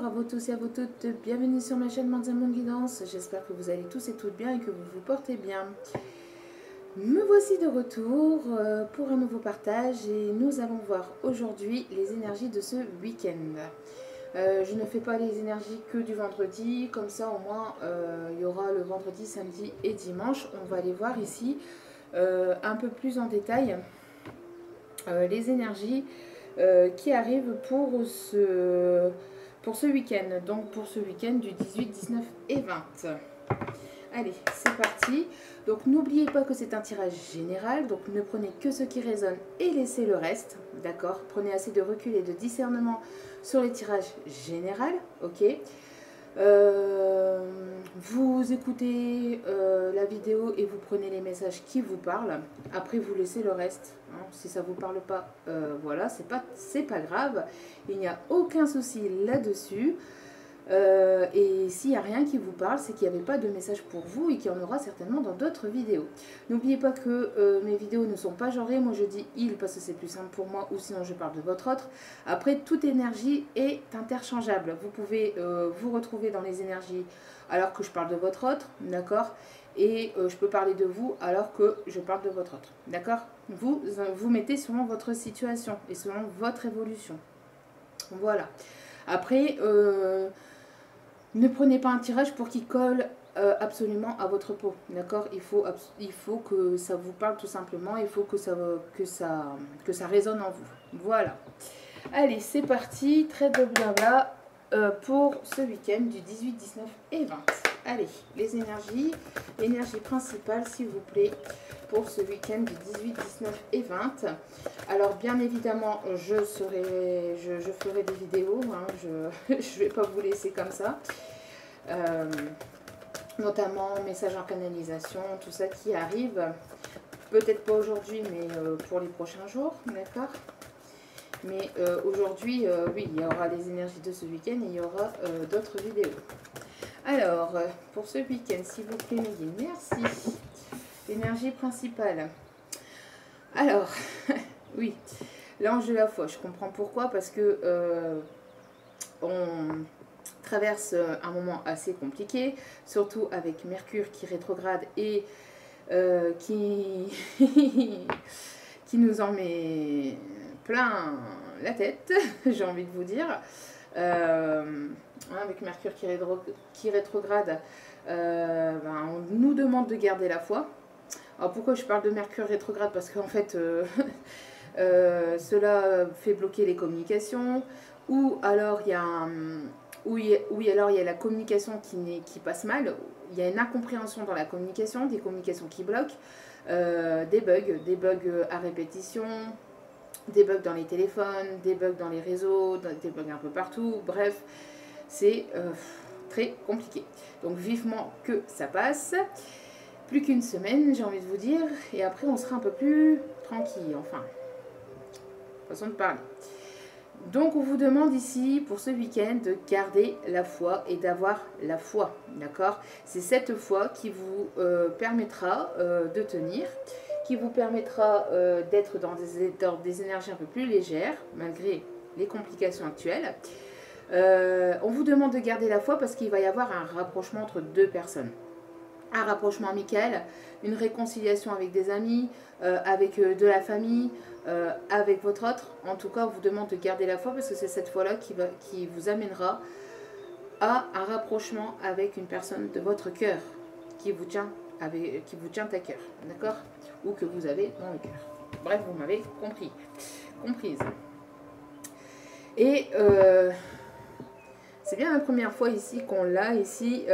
à vous tous et à vous toutes, bienvenue sur ma chaîne Monde Guidance. J'espère que vous allez tous et toutes bien et que vous vous portez bien. Me voici de retour pour un nouveau partage et nous allons voir aujourd'hui les énergies de ce week-end. Je ne fais pas les énergies que du vendredi, comme ça au moins il y aura le vendredi, samedi et dimanche. On va aller voir ici un peu plus en détail les énergies qui arrivent pour ce week-end. Donc pour ce week-end du 18, 19 et 20. Allez, c'est parti. Donc n'oubliez pas que c'est un tirage général, donc ne prenez que ce qui résonne et laissez le reste, d'accord? Prenez assez de recul et de discernement sur les tirages généraux, ok? Vous écoutez la vidéo et vous prenez les messages qui vous parlent. Après, vous laissez le reste. Hein. Si ça ne vous parle pas, voilà, c'est pas grave. Il n'y a aucun souci là-dessus. Et s'il n'y a rien qui vous parle, c'est qu'il n'y avait pas de message pour vous et qu'il y en aura certainement dans d'autres vidéos. N'oubliez pas que mes vidéos ne sont pas genrées. Moi, je dis il parce que c'est plus simple pour moi ou sinon je parle de votre autre. Après, toute énergie est interchangeable. Vous pouvez vous retrouver dans les énergies alors que je parle de votre autre, d'accord? Et je peux parler de vous alors que je parle de votre autre, d'accord? Vous mettez selon votre situation et selon votre évolution. Voilà. Après, ne prenez pas un tirage pour qu'il colle absolument à votre peau, d'accord? Il faut que ça vous parle tout simplement, il faut que ça résonne en vous. Voilà. Allez, c'est parti, très de blabla pour ce week-end du 18, 19 et 20. Allez, les énergies, l'énergie principale, s'il vous plaît, pour ce week-end du 18, 19 et 20. Alors, bien évidemment, je ferai des vidéos, hein, je ne vais pas vous laisser comme ça. Notamment messages en canalisation, tout ça qui arrive. Peut-être pas aujourd'hui, mais pour les prochains jours, d'accord? Mais aujourd'hui, oui, il y aura les énergies de ce week-end et il y aura d'autres vidéos. Alors, pour ce week-end, s'il vous plaît, merci. L'énergie principale. Alors, oui, l'ange de la foi, je comprends pourquoi, parce que on traverse un moment assez compliqué, surtout avec Mercure qui rétrograde et qui nous en met plein la tête, j'ai envie de vous dire. Avec Mercure qui rétrograde, on nous demande de garder la foi. Alors pourquoi je parle de Mercure rétrograde? Parce qu'en fait, cela fait bloquer les communications, ou alors il y a alors il y a la communication qui passe mal, il y a une incompréhension dans la communication, des communications qui bloquent, des bugs à répétition, des bugs dans les téléphones, des bugs dans les réseaux, des bugs un peu partout, bref, c'est très compliqué. Donc vivement que ça passe. Plus qu'une semaine, j'ai envie de vous dire, et après on sera un peu plus tranquille, enfin, façon de parler. Donc on vous demande ici, pour ce week-end, de garder la foi et d'avoir la foi, d'accord? C'est cette foi qui vous permettra de tenir, qui vous permettra d'être dans des énergies un peu plus légères, malgré les complications actuelles. On vous demande de garder la foi parce qu'il va y avoir un rapprochement entre deux personnes. Un rapprochement amical, une réconciliation avec des amis, avec de la famille, avec votre autre. En tout cas, on vous demande de garder la foi parce que c'est cette foi-là qui vous amènera à un rapprochement avec une personne de votre cœur qui vous tient à cœur, d'accord? Ou que vous avez dans le cœur. Bref, vous m'avez comprise. Et c'est bien la première fois ici qu'on l'a ici.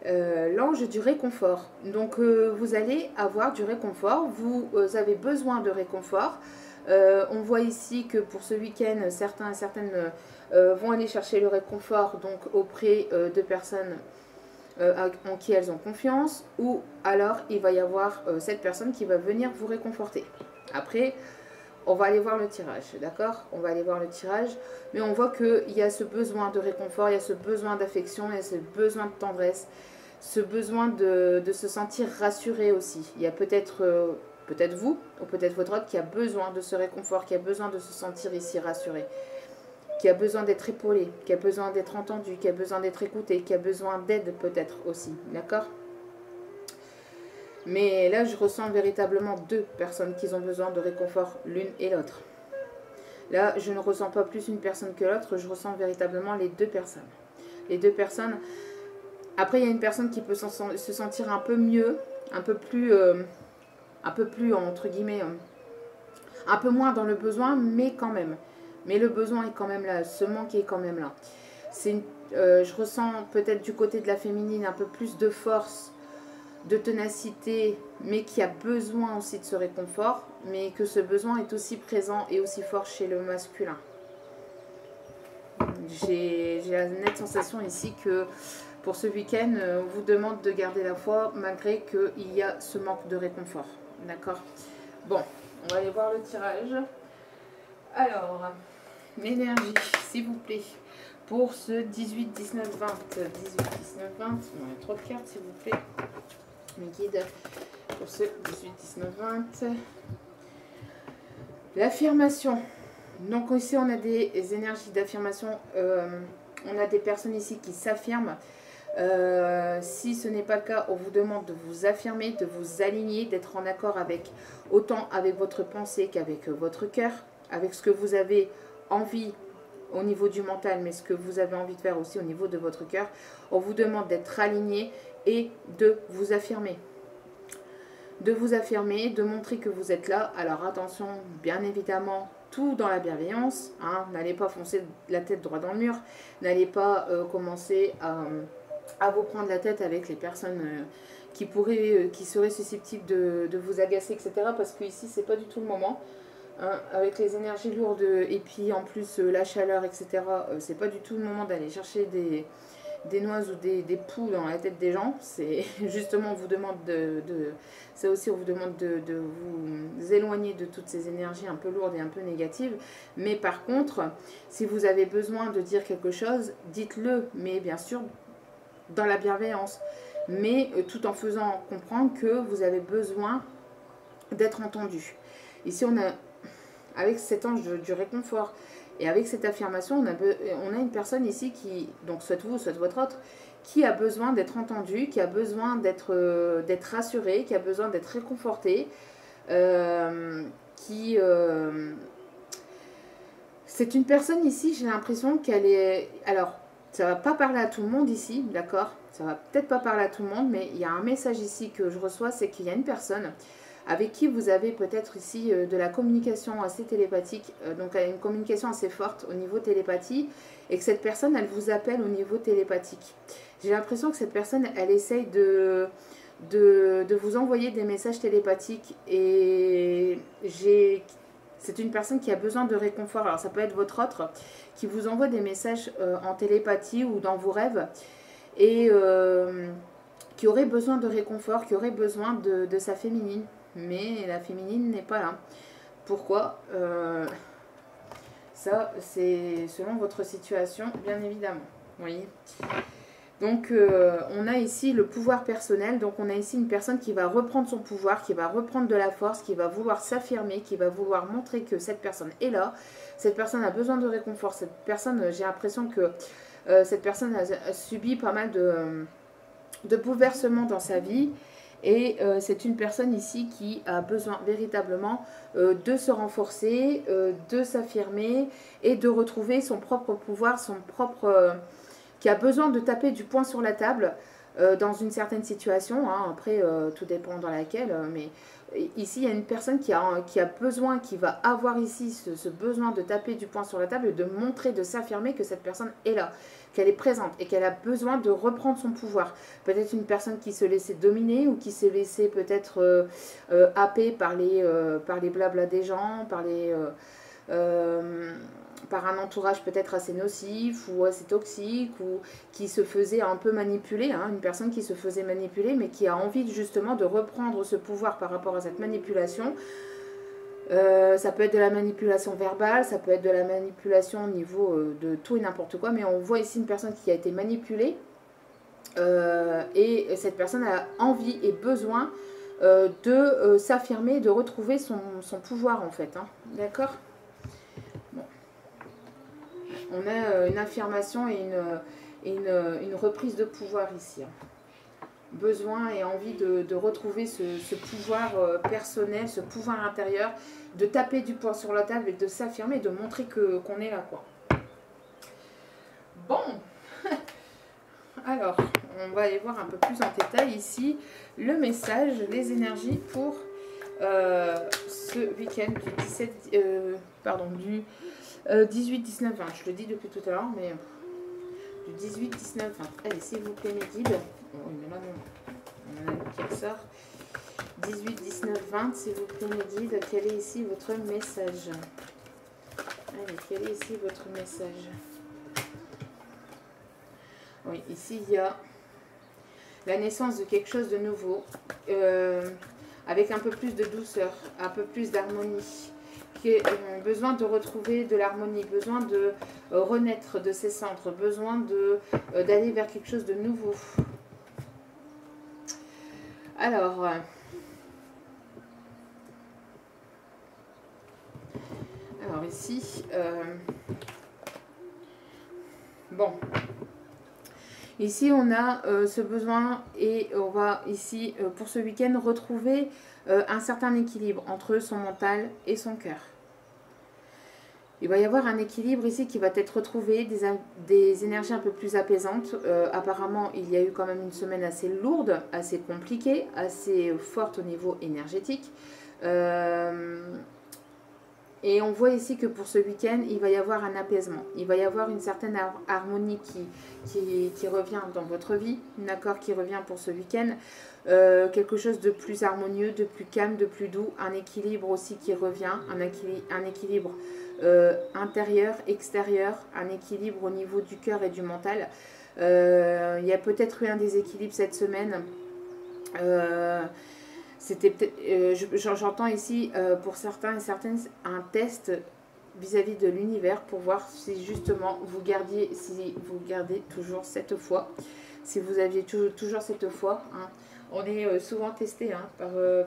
L'ange du réconfort. Donc vous allez avoir du réconfort, vous avez besoin de réconfort. On voit ici que pour ce week-end, certains et certaines vont aller chercher le réconfort donc auprès de personnes en qui elles ont confiance, ou alors il va y avoir cette personne qui va venir vous réconforter. Après, on va aller voir le tirage, d'accord? On va aller voir le tirage, mais on voit qu'il y a ce besoin de réconfort, il y a ce besoin d'affection, il y a ce besoin de tendresse, ce besoin de se sentir rassuré aussi. Il y a peut-être vous, ou peut-être votre autre qui a besoin de ce réconfort, qui a besoin de se sentir ici rassuré, qui a besoin d'être épaulé, qui a besoin d'être entendu, qui a besoin d'être écouté, qui a besoin d'aide peut-être aussi, d'accord? Mais là, je ressens véritablement deux personnes qui ont besoin de réconfort, l'une et l'autre. Là, je ne ressens pas plus une personne que l'autre, je ressens véritablement les deux personnes. Les deux personnes. Après, il y a une personne qui peut se sentir un peu mieux, un peu plus, entre guillemets, un peu moins dans le besoin, mais quand même. Mais le besoin est quand même là, ce manque est quand même là. Je ressens peut-être du côté de la féminine un peu plus de force, de ténacité, mais qui a besoin aussi de ce réconfort, mais que ce besoin est aussi présent et aussi fort chez le masculin. J'ai la nette sensation ici que pour ce week-end, on vous demande de garder la foi malgré qu'il y a ce manque de réconfort. D'accord? Bon, on va aller voir le tirage. Alors, l'énergie, s'il vous plaît, pour ce 18, 19, 20. 18, 19, 20, il y a trop de cartes, s'il vous plaît. Mes guides, pour ce 18, 19, 20. L'affirmation. Donc ici, on a des énergies d'affirmation. On a des personnes ici qui s'affirment. Si ce n'est pas le cas, on vous demande de vous affirmer, de vous aligner, d'être en accord avec autant avec votre pensée qu'avec votre cœur, avec ce que vous avez envie au niveau du mental, mais ce que vous avez envie de faire aussi au niveau de votre cœur. On vous demande d'être aligné et de vous affirmer. De vous affirmer, de montrer que vous êtes là. Alors attention, bien évidemment, tout dans la bienveillance. Hein, n'allez pas foncer la tête droit dans le mur. N'allez pas commencer à vous prendre la tête avec les personnes qui seraient susceptibles de vous agacer, etc. Parce que ici, c'est pas du tout le moment. Hein, avec les énergies lourdes et puis en plus la chaleur, etc. C'est pas du tout le moment d'aller chercher des noix ou des poux dans la tête des gens. C'est justement, on vous demande ça aussi, on vous demande de vous éloigner de toutes ces énergies un peu lourdes et un peu négatives. Mais par contre, si vous avez besoin de dire quelque chose, dites-le, mais bien sûr dans la bienveillance, mais tout en faisant comprendre que vous avez besoin d'être entendu. Ici, on a, avec cet ange du réconfort, et avec cette affirmation, on a une personne ici qui, donc soit vous, soit votre autre, qui a besoin d'être entendu, qui a besoin d'être rassuré, qui a besoin d'être réconforté, c'est une personne ici, j'ai l'impression qu'elle est... Alors, ça va pas parler à tout le monde ici, d'accord? Ça va peut-être pas parler à tout le monde, mais il y a un message ici que je reçois, c'est qu'il y a une personne avec qui vous avez peut-être ici de la communication assez télépathique, donc une communication assez forte au niveau télépathie, et que cette personne, elle vous appelle au niveau télépathique. J'ai l'impression que cette personne, elle essaye de vous envoyer des messages télépathiques, et c'est une personne qui a besoin de réconfort. Alors ça peut être votre autre, qui vous envoie des messages en télépathie ou dans vos rêves, et qui aurait besoin de réconfort, qui aurait besoin de sa féminine. Mais la féminine n'est pas là. Pourquoi? Ça, c'est selon votre situation, bien évidemment. Vous voyez? Donc, on a ici le pouvoir personnel. Donc, on a ici une personne qui va reprendre son pouvoir, qui va reprendre de la force, qui va vouloir s'affirmer, qui va vouloir montrer que cette personne est là. Cette personne a besoin de réconfort. Cette personne, j'ai l'impression que cette personne a subi pas mal de bouleversements dans sa vie. Et c'est une personne ici qui a besoin véritablement de se renforcer, de s'affirmer et de retrouver son propre pouvoir, qui a besoin de taper du poing sur la table dans une certaine situation. Hein. Après, tout dépend dans laquelle. Mais ici, il y a une personne qui a besoin, qui va avoir ici ce besoin de taper du poing sur la table et de montrer, de s'affirmer que cette personne est là, qu'elle est présente et qu'elle a besoin de reprendre son pouvoir. Peut-être une personne qui se laissait dominer ou qui s'est laissée peut-être happer par les blablas des gens, par un entourage peut-être assez nocif ou assez toxique, ou qui se faisait un peu manipuler, hein, une personne qui se faisait manipuler, mais qui a envie justement de reprendre ce pouvoir par rapport à cette manipulation. Ça peut être de la manipulation verbale, ça peut être de la manipulation au niveau de tout et n'importe quoi, mais on voit ici une personne qui a été manipulée, et cette personne a envie et besoin de s'affirmer, de retrouver son pouvoir en fait, hein. D'accord ? Bon. On a une affirmation et une reprise de pouvoir ici. Besoin et envie de retrouver ce pouvoir personnel, ce pouvoir intérieur, de taper du poing sur la table et de s'affirmer, de montrer qu'on est là, quoi. Bon, alors, on va aller voir un peu plus en détail ici le message, les énergies pour ce week-end du 17, du 18, 19, 20. Je le dis depuis tout à l'heure, mais du 18, 19, 20. Allez, s'il vous plaît, mes guides. Oui, mais là, non. On a le qui ressort. 18, 19, 20. S'il vous plaît, mes guides, quel est ici votre message? Allez, quel est ici votre message? Oui, ici, il y a la naissance de quelque chose de nouveau, avec un peu plus de douceur, un peu plus d'harmonie, qui a besoin de retrouver de l'harmonie, besoin de renaître de ses centres, besoin d'aller vers quelque chose de nouveau. Alors, ici, bon, ici on a ce besoin et on va ici pour ce week-end retrouver un certain équilibre entre son mental et son cœur. Il va y avoir un équilibre ici qui va être retrouvé, des énergies un peu plus apaisantes. Apparemment, il y a eu quand même une semaine assez lourde, assez compliquée, assez forte au niveau énergétique. Et on voit ici que pour ce week-end, il va y avoir un apaisement. Il va y avoir une certaine harmonie qui revient dans votre vie, un accord qui revient pour ce week-end. Quelque chose de plus harmonieux, de plus calme, de plus doux. Un équilibre aussi qui revient, un équilibre intérieur, extérieur, un équilibre au niveau du cœur et du mental. Il y a peut-être eu un déséquilibre cette semaine. C'était peut-être, j'entends ici pour certains et certaines un test vis-à-vis de l'univers pour voir si justement vous gardez toujours cette foi, si vous aviez toujours cette foi. Hein. On est souvent testé hein,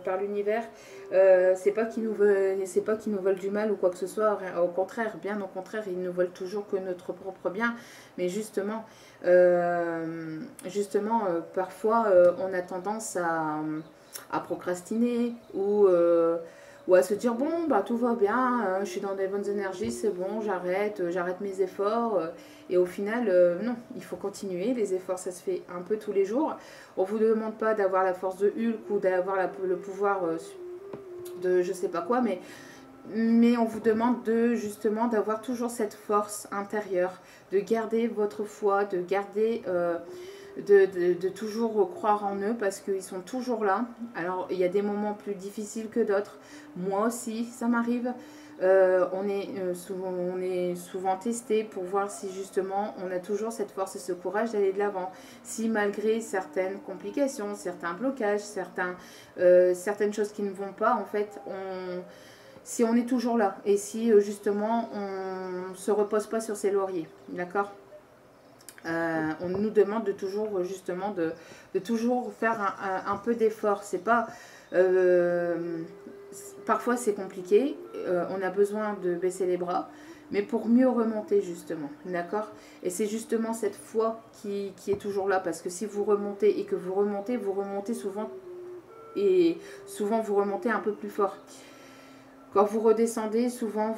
par l'univers. C'est pas qu'ils nous veulent du mal ou quoi que ce soit. Au contraire, bien au contraire, ils nous veulent toujours que notre propre bien. Mais justement, parfois, on a tendance à procrastiner ou à se dire bon bah tout va bien, je suis dans des bonnes énergies, c'est bon, j'arrête mes efforts et au final non, il faut continuer, les efforts ça se fait un peu tous les jours. On vous demande pas d'avoir la force de Hulk ou d'avoir le pouvoir de je sais pas quoi, mais on vous demande justement d'avoir toujours cette force intérieure, de garder votre foi, de garder de toujours croire en eux parce qu'ils sont toujours là. Alors il y a des moments plus difficiles que d'autres, moi aussi ça m'arrive. On est souvent testé pour voir si justement on a toujours cette force et ce courage d'aller de l'avant, si malgré certaines complications, certains blocages, certaines choses qui ne vont pas en fait, si on est toujours là et si justement on ne se repose pas sur ses lauriers, d'accord. On nous demande de toujours justement de toujours faire un peu d'effort. C'est pas parfois c'est compliqué, on a besoin de baisser les bras, mais pour mieux remonter justement, d'accord. Et c'est justement cette foi qui est toujours là, parce que si vous remontez et que vous remontez souvent, et souvent vous remontez un peu plus fort. Quand vous redescendez, souvent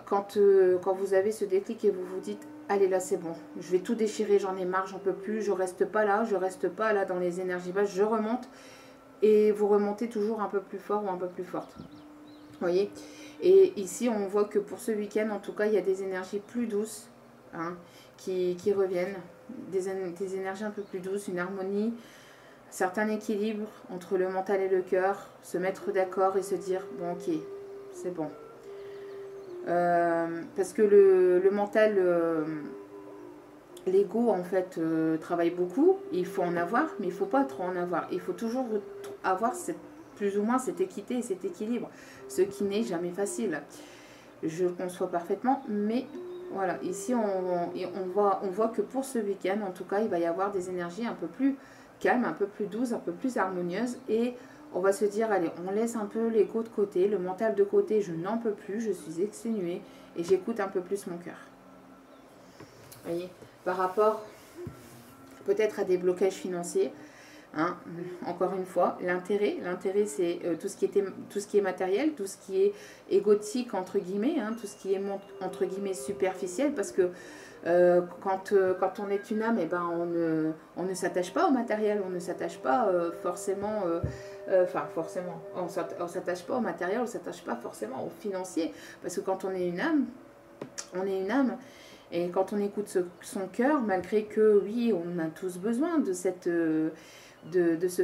quand vous avez ce déclic et vous vous dites allez là c'est bon, je vais tout déchirer, j'en ai marre, j'en peux plus, je reste pas là dans les énergies basses, je remonte et vous remontez toujours un peu plus fort ou un peu plus forte. Vous voyez. Et ici on voit que pour ce week-end en tout cas il y a des énergies plus douces hein, qui reviennent, des énergies un peu plus douces, une harmonie, certain équilibre entre le mental et le cœur, se mettre d'accord et se dire bon ok, c'est bon. Parce que le mental, l'ego en fait travaille beaucoup, il faut en avoir, mais il ne faut pas trop en avoir. Il faut toujours avoir plus ou moins cette équité et cet équilibre, ce qui n'est jamais facile. Je le conçois parfaitement, mais voilà, ici on voit que pour ce week-end, en tout cas, il va y avoir des énergies un peu plus calmes, un peu plus douces, un peu plus harmonieuses et on va se dire, allez, on laisse un peu l'ego de côté, le mental de côté, je n'en peux plus, je suis exténuée et j'écoute un peu plus mon cœur. voyez, par rapport peut-être à des blocages financiers. Hein, encore une fois, l'intérêt c'est tout ce qui est matériel, tout ce qui est égotique entre guillemets, hein, tout ce qui est entre guillemets superficiel, parce que quand on est une âme, eh ben, on ne s'attache pas au matériel, on ne s'attache pas forcément, forcément, on ne s'attache pas au matériel, on ne s'attache pas forcément au financier, parce que quand on est une âme, on est une âme. Et quand on écoute son cœur, malgré que oui, on a tous besoin de ce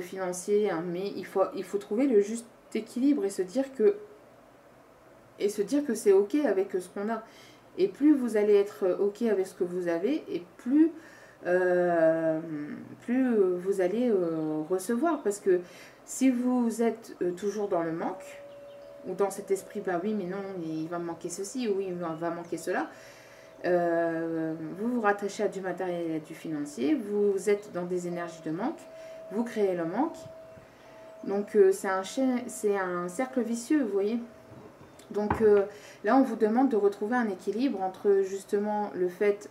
financier, hein, mais il faut trouver le juste équilibre et se dire que c'est ok avec ce qu'on a. Et plus vous allez être ok avec ce que vous avez, et plus vous allez recevoir. Parce que si vous êtes toujours dans le manque, ou dans cet esprit, bah oui, mais non, il va me manquer ceci, oui, il va manquer cela, vous vous rattachez à du matériel et à du financier, vous êtes dans des énergies de manque, vous créez le manque. Donc c'est un cercle vicieux, vous voyez. Donc là, on vous demande de retrouver un équilibre entre justement le fait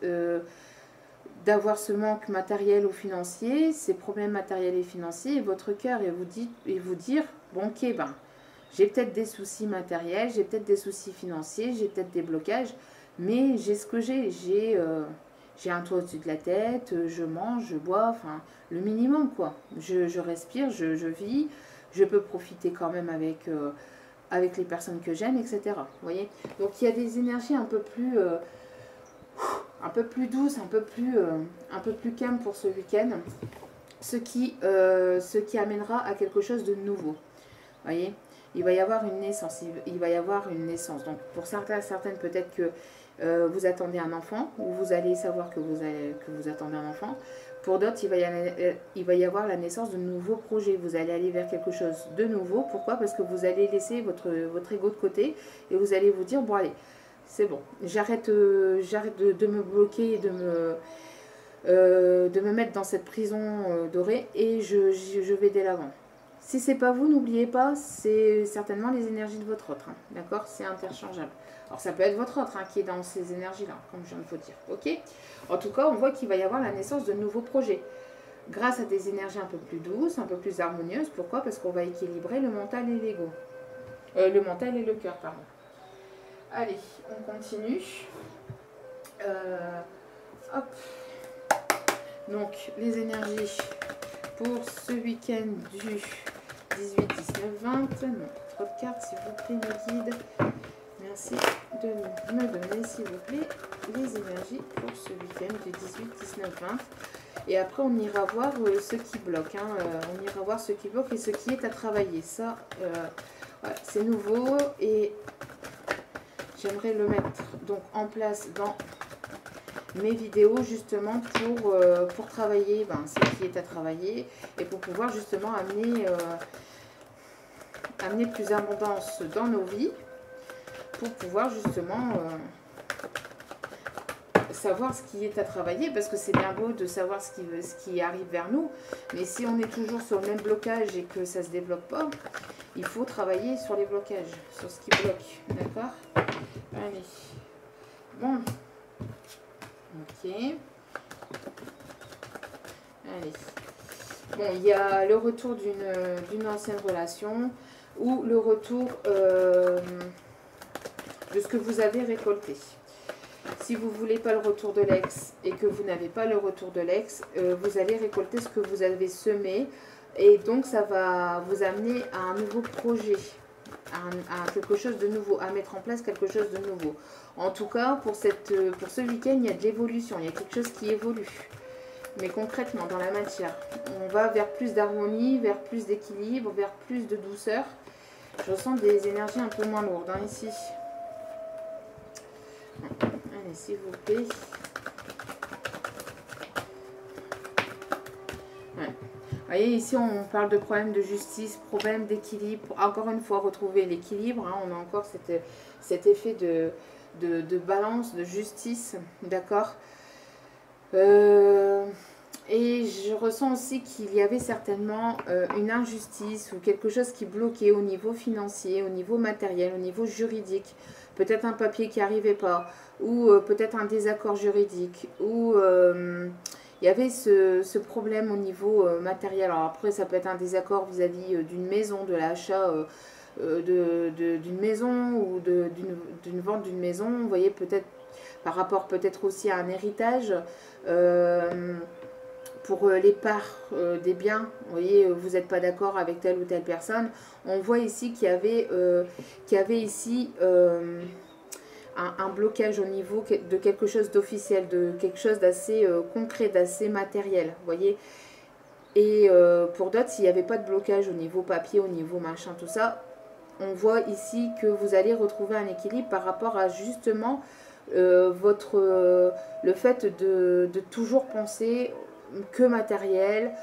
d'avoir ce manque matériel ou financier, ces problèmes matériels et financiers, et votre cœur, et vous dire, bon ok, ben, j'ai peut-être des soucis matériels, j'ai peut-être des soucis financiers, j'ai peut-être des blocages, mais j'ai ce que j'ai un toit au-dessus de la tête, je mange, je bois, enfin le minimum quoi. Je respire, je vis, je peux profiter quand même avec les personnes que j'aime, etc. Vous voyez. Donc il y a des énergies un peu plus douces, un peu plus calmes pour ce week-end, ce qui amènera à quelque chose de nouveau. Vous voyez. Il va y avoir une naissance, Donc pour certaines peut-être que vous attendez un enfant, ou vous allez savoir que vous attendez un enfant. Pour d'autres, il va y avoir la naissance de nouveaux projets. Vous allez aller vers quelque chose de nouveau. Pourquoi? Parce que vous allez laisser votre ego de côté et vous allez vous dire, bon allez, c'est bon, j'arrête de me bloquer et de me mettre dans cette prison dorée, et je vais dès l'avant. Si c'est pas vous, n'oubliez pas, c'est certainement les énergies de votre autre. Hein, d'accord? C'est interchangeable. Alors ça peut être votre autre qui est dans ces énergies-là, comme je viens de vous dire. Ok? En tout cas, on voit qu'il va y avoir la naissance de nouveaux projets. Grâce à des énergies un peu plus douces, un peu plus harmonieuses. Pourquoi? Parce qu'on va équilibrer le mental et l'ego. Le mental et le cœur, pardon. Allez, on continue. Hop. Donc, les énergies pour ce week-end du 18, 19, 20. Non, trop de cartes, s'il vous plaît, mes guides. Merci de me donner, s'il vous plaît, les énergies pour ce week-end du 18, 19, 20. Et après, on ira voir ce qui bloque. Hein. On ira voir ce qui bloque et ce qui est à travailler. Ça, voilà, c'est nouveau et j'aimerais le mettre donc en place dans mes vidéos justement pour travailler ce qui est à travailler et pour pouvoir justement amener plus d'abondance dans nos vies, pour pouvoir justement savoir ce qui est à travailler, parce que c'est bien beau de savoir ce qui arrive vers nous, mais si on est toujours sur le même blocage et que ça ne se développe pas, il faut travailler sur les blocages, sur ce qui bloque, d'accord? Allez, bon, ok, allez, bon, il y a le retour d'une ancienne relation, ou le retour de ce que vous avez récolté. Si vous ne voulez pas le retour de l'ex et que vous n'avez pas le retour de l'ex, vous allez récolter ce que vous avez semé, et donc ça va vous amener à un nouveau projet, à quelque chose de nouveau, à mettre en place quelque chose de nouveau. En tout cas, pour ce week-end, il y a de l'évolution, il y a quelque chose qui évolue. Mais concrètement, dans la matière, on va vers plus d'harmonie, vers plus d'équilibre, vers plus de douceur. Je ressens des énergies un peu moins lourdes ici. Allez, s'il vous plaît. Ouais. Vous voyez, ici, on parle de problème de justice, problème d'équilibre. Encore une fois, retrouver l'équilibre. Hein, on a encore cet effet de balance, de justice. D'accord. Et je ressens aussi qu'il y avait certainement une injustice ou quelque chose qui bloquait au niveau financier, au niveau matériel, au niveau juridique. peut-être un papier qui n'arrivait pas, ou peut-être un désaccord juridique, ou il y avait ce problème au niveau matériel. Alors après, ça peut être un désaccord vis-à-vis d'une maison, de l'achat d'une maison ou d'une vente d'une maison. Vous voyez, peut-être par rapport peut-être aussi à un héritage. Pour les parts des biens, vous voyez, vous n'êtes pas d'accord avec telle ou telle personne. On voit ici qu'il y avait ici un blocage au niveau de quelque chose d'officiel, de quelque chose d'assez concret, d'assez matériel, vous voyez. Et pour d'autres, s'il n'y avait pas de blocage au niveau papier, au niveau machin, tout ça, on voit ici que vous allez retrouver un équilibre par rapport à justement le fait de toujours penser que matériel,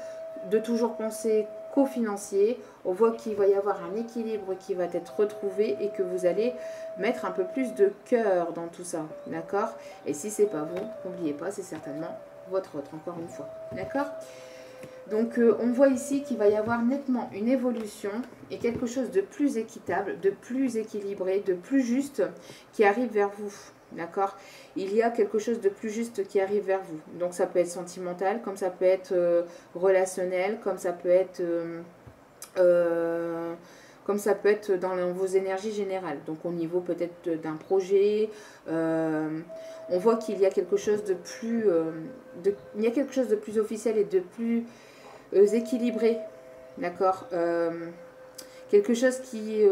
de toujours penser qu'au financier. On voit qu'il va y avoir un équilibre qui va être retrouvé et que vous allez mettre un peu plus de cœur dans tout ça, d'accord? Et si c'est pas vous, n'oubliez pas, c'est certainement votre autre, encore une fois, d'accord? Donc on voit ici qu'il va y avoir nettement une évolution et quelque chose de plus équitable, de plus équilibré, de plus juste qui arrive vers vous. D'accord? Il y a quelque chose de plus juste qui arrive vers vous. Donc ça peut être sentimental, comme ça peut être relationnel, comme ça peut être dans vos énergies générales. Donc au niveau peut-être d'un projet, on voit qu'il y a quelque chose de plus, il y a quelque chose de plus officiel et de plus équilibré, d'accord, quelque chose qui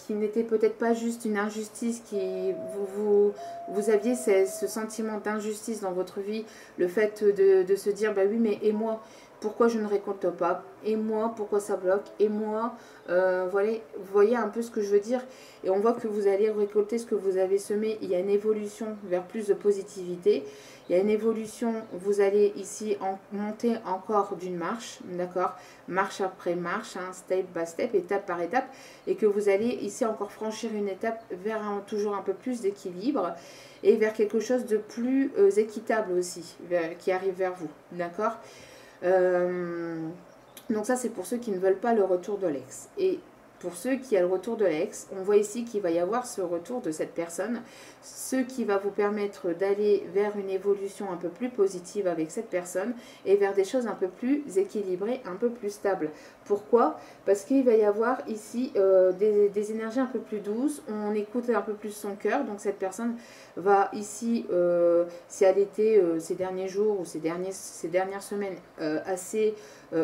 n'était peut-être pas juste une injustice, qui vous aviez ce sentiment d'injustice dans votre vie, le fait de se dire, bah oui, mais et moi, pourquoi je ne récolte pas, et moi, pourquoi ça bloque, et moi, voilà, vous voyez un peu ce que je veux dire, et on voit que vous allez récolter ce que vous avez semé. Il y a une évolution vers plus de positivité, il y a une évolution, vous allez ici monter encore d'une marche, d'accord, marche après marche, hein, step by step, étape par étape, et que vous allez ici encore franchir une étape vers toujours un peu plus d'équilibre et vers quelque chose de plus équitable aussi, qui arrive vers vous, d'accord. Donc ça, c'est pour ceux qui ne veulent pas le retour de l'ex. Et pour ceux qui ont le retour de l'ex, on voit ici qu'il va y avoir ce retour de cette personne, ce qui va vous permettre d'aller vers une évolution un peu plus positive avec cette personne et vers des choses un peu plus équilibrées, un peu plus stables. Pourquoi? Parce qu'il va y avoir ici des énergies un peu plus douces, on écoute un peu plus son cœur, donc cette personne va ici, si elle était ces derniers jours ou ces dernières semaines assez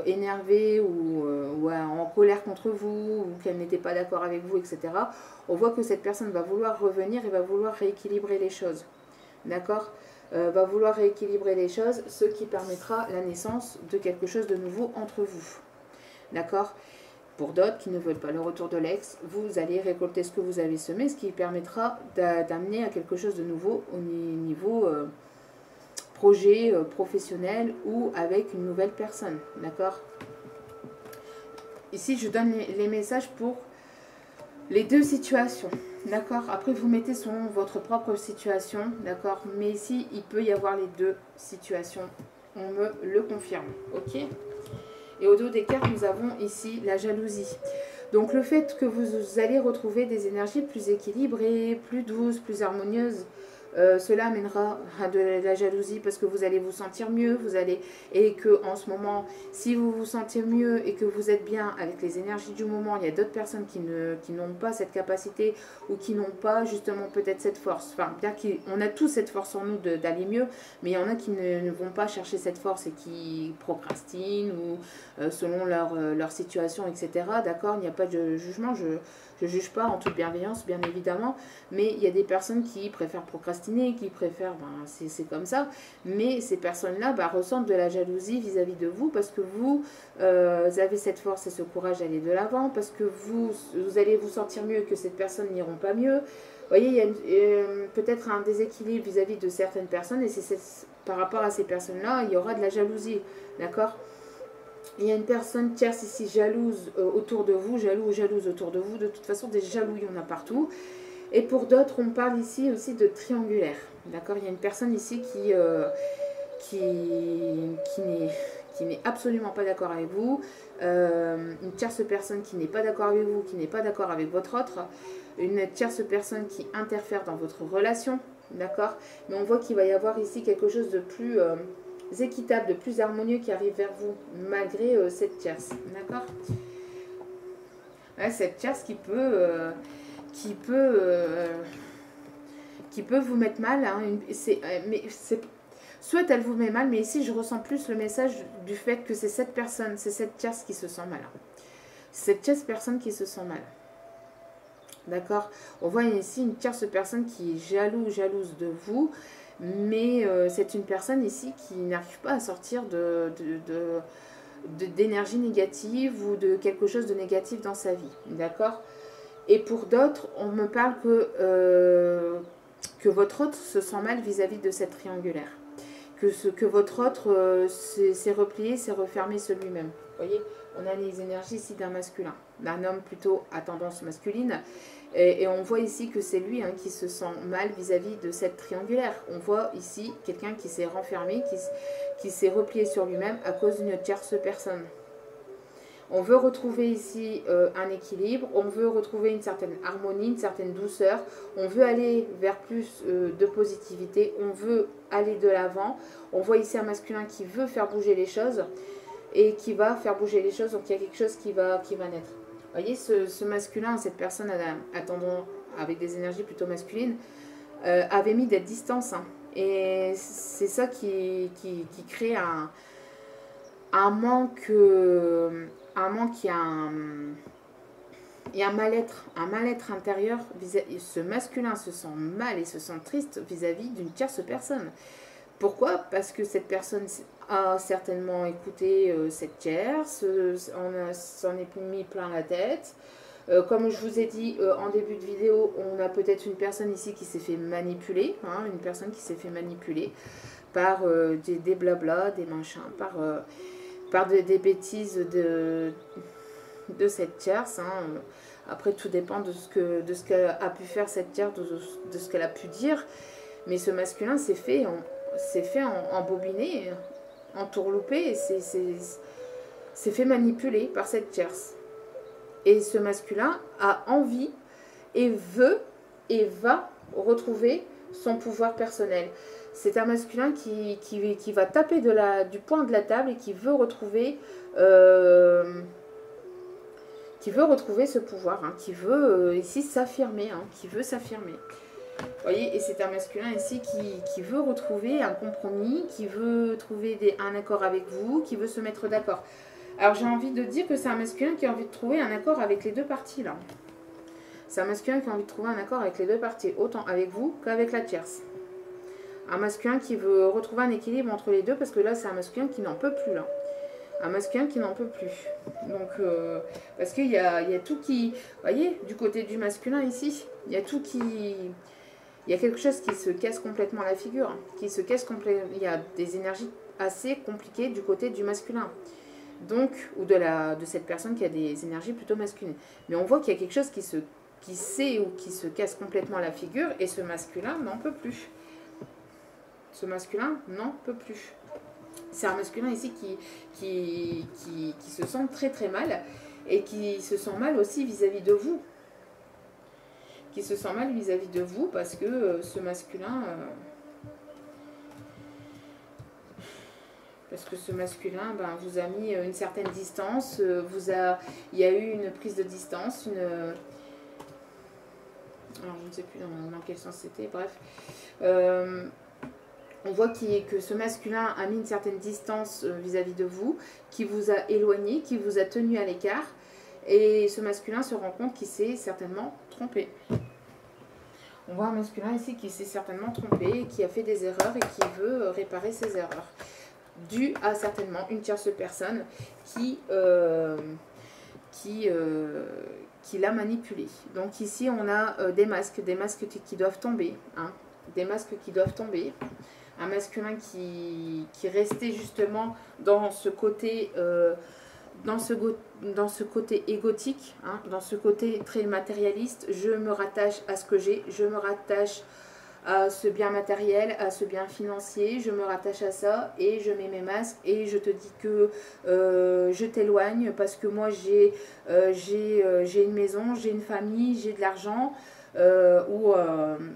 énervée ou en colère contre vous, ou qu'elle n'était pas d'accord avec vous, etc., on voit que cette personne va vouloir revenir et va vouloir rééquilibrer les choses. D'accord? Va vouloir rééquilibrer les choses, ce qui permettra la naissance de quelque chose de nouveau entre vous. D'accord? Pour d'autres qui ne veulent pas le retour de l'ex, vous allez récolter ce que vous avez semé, ce qui permettra d'amener à quelque chose de nouveau au niveau projet professionnel ou avec une nouvelle personne, d'accord? Ici, je donne les messages pour les deux situations, d'accord? Après, vous mettez selon votre propre situation, d'accord? Mais ici, il peut y avoir les deux situations, on me le confirme, ok? Et au dos des cartes, nous avons ici la jalousie. Donc, le fait que vous allez retrouver des énergies plus équilibrées, plus douces, plus harmonieuses, cela amènera à de la jalousie parce que vous allez vous sentir mieux, et que en ce moment, si vous vous sentez mieux et que vous êtes bien avec les énergies du moment, il y a d'autres personnes qui n'ont pas cette capacité ou qui n'ont pas justement peut-être cette force. Enfin, bien qu'on a tous cette force en nous d'aller mieux, mais il y en a qui ne vont pas chercher cette force et qui procrastinent ou selon leur situation, etc. D'accord, il n'y a pas de jugement, je ne juge pas en toute bienveillance, bien évidemment, mais il y a des personnes qui préfèrent procrastiner, qui préfèrent, c'est comme ça, mais ces personnes-là ressentent de la jalousie vis-à-vis de vous parce que vous avez cette force et ce courage d'aller de l'avant, parce que vous allez vous sentir mieux que cette personne n'iront pas mieux. Vous voyez, il y a peut-être un déséquilibre vis-à-vis de certaines personnes et par rapport à ces personnes-là, il y aura de la jalousie, d'accord ? Il y a une personne tierce ici jalouse autour de vous, jaloux ou jalouse autour de vous. De toute façon, des jaloux, il y en a partout. Et pour d'autres, on parle ici aussi de triangulaire. D'accord? Il y a une personne ici qui n'est absolument pas d'accord avec vous. Une tierce personne qui n'est pas d'accord avec vous, qui n'est pas d'accord avec votre autre. une tierce personne qui interfère dans votre relation, d'accord? Mais on voit qu'il va y avoir ici quelque chose de plus équitable, de plus harmonieux qui arrive vers vous, malgré cette tierce, d'accord? Ouais, cette tierce qui peut vous mettre mal, hein, soit elle vous met mal, mais ici je ressens plus le message du fait que c'est cette personne, c'est cette tierce qui se sent mal. Cette tierce personne qui se sent mal. D'accord? On voit ici une tierce personne qui est jalouse de vous, mais c'est une personne ici qui n'arrive pas à sortir d'énergie négative ou de quelque chose de négatif dans sa vie. D'accord? Et pour d'autres, on me parle que votre autre se sent mal vis-à-vis de cette triangulaire. Que votre autre s'est replié, s'est refermé sur lui-même. Vous voyez, on a les énergies ici d'un masculin, d'un homme plutôt à tendance masculine. Et on voit ici que c'est lui, hein, qui se sent mal vis-à-vis de cette triangulaire. On voit ici quelqu'un qui s'est renfermé, qui s'est replié sur lui-même à cause d'une tierce personne. On veut retrouver ici un équilibre, on veut retrouver une certaine harmonie, une certaine douceur, on veut aller vers plus de positivité, on veut aller de l'avant. On voit ici un masculin qui veut faire bouger les choses et qui va faire bouger les choses, donc il y a quelque chose qui va naître. Vous voyez, ce masculin, cette personne attendant avec des énergies plutôt masculines, avait mis des distances. Hein, et c'est ça qui crée un manque... il y a un mal-être intérieur. Ce masculin se sent mal et se sent triste vis-à-vis d'une tierce personne. Pourquoi? Parce que cette personne a certainement écouté cette tierce, on s'en est mis plein la tête. Comme je vous ai dit en début de vidéo, on a peut-être une personne ici qui s'est fait manipuler, hein, une personne qui s'est fait manipuler par des blablas, des machins, par des bêtises de cette tierce. Hein. Après, tout dépend de ce qu'a pu faire cette tierce, de ce qu'elle a pu dire. Mais ce masculin s'est fait embobiner, entourlouper, s'est fait manipuler par cette tierce. Et ce masculin a envie et veut et va retrouver son pouvoir personnel. C'est un masculin qui va taper du poing de la table et qui veut retrouver ce pouvoir, hein, qui veut ici s'affirmer, hein, qui veut s'affirmer. Vous voyez, et c'est un masculin ici qui veut retrouver un compromis, qui veut trouver un accord avec vous, qui veut se mettre d'accord. Alors j'ai envie de dire que c'est un masculin qui a envie de trouver un accord avec les deux parties là. C'est un masculin qui a envie de trouver un accord avec les deux parties, autant avec vous qu'avec la tierce. Un masculin qui veut retrouver un équilibre entre les deux, parce que là c'est un masculin qui n'en peut plus là. Un masculin qui n'en peut plus. Donc, parce qu'il y a tout qui... Vous voyez, du côté du masculin ici, il y a tout qui... Il y a quelque chose qui se casse complètement la figure. Hein, qui se casse complètement. Il y a des énergies assez compliquées du côté du masculin. Donc, ou de cette personne qui a des énergies plutôt masculines. Mais on voit qu'il y a quelque chose qui se casse complètement la figure, et ce masculin n'en peut plus. Ce masculin n'en peut plus. C'est un masculin ici qui se sent très très mal, et qui se sent mal aussi vis-à-vis de vous. Qui se sent mal vis-à-vis de vous parce que ce masculin... parce que ce masculin vous a mis une certaine distance, il y a eu une prise de distance, alors je ne sais plus dans quel sens c'était, bref. On voit que ce masculin a mis une certaine distance vis-à-vis de vous, qui vous a éloigné, qui vous a tenu à l'écart, et ce masculin se rend compte qu'il s'est certainement trompé. On voit un masculin ici qui s'est certainement trompé, qui a fait des erreurs et qui veut réparer ses erreurs, dû à certainement une tierce personne qui l'a manipulé. Donc ici on a des masques qui doivent tomber, hein, des masques qui doivent tomber. Un masculin qui restait justement dans ce côté égotique, hein, dans ce côté très matérialiste. Je me rattache à ce que j'ai, je me rattache à ce bien matériel, à ce bien financier, je me rattache à ça et je mets mes masques et je te dis que je t'éloigne parce que moi j'ai une maison, j'ai une famille, j'ai de l'argent. Ou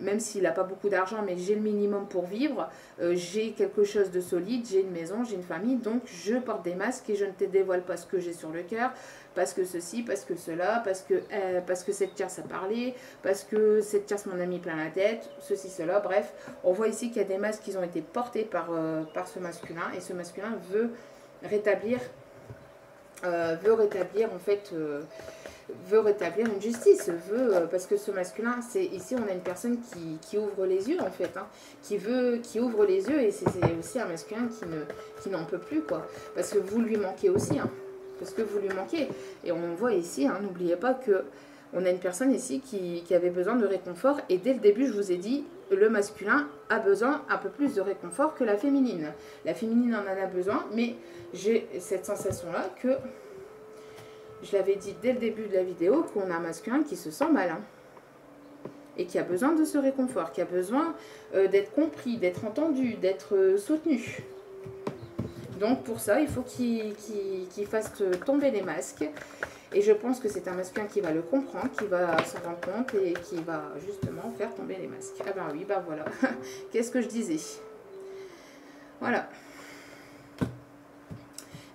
même s'il n'a pas beaucoup d'argent, mais j'ai le minimum pour vivre, j'ai quelque chose de solide, j'ai une maison, j'ai une famille, donc je porte des masques et je ne te dévoile pas ce que j'ai sur le cœur, parce que ceci, parce que cela, parce que cette tierce a parlé, parce que cette tierce m'en a mis plein la tête, ceci, cela, bref. On voit ici qu'il y a des masques qui ont été portés par ce masculin, et ce masculin veut rétablir en fait veut rétablir une justice, parce que ce masculin, c'est ici on a une personne qui ouvre les yeux en fait, hein, qui ouvre les yeux, et c'est aussi un masculin qui n'en peut plus, quoi, parce que vous lui manquez aussi, hein, parce que vous lui manquez, et on voit ici, hein, n'oubliez pas que on a une personne ici qui avait besoin de réconfort, et dès le début je vous ai dit, le masculin a besoin un peu plus de réconfort que la féminine. La féminine en a besoin, mais j'ai cette sensation là que je l'avais dit dès le début de la vidéo, qu'on a un masculin qui se sent malin et qui a besoin de ce réconfort, qui a besoin d'être compris, d'être entendu, d'être soutenu. Donc pour ça, il faut qu'il fasse tomber les masques. Et je pense que c'est un masculin qui va le comprendre, qui va s'en rendre compte et qui va justement faire tomber les masques. Ah ben oui, ben voilà. Qu'est-ce que je disais? Voilà.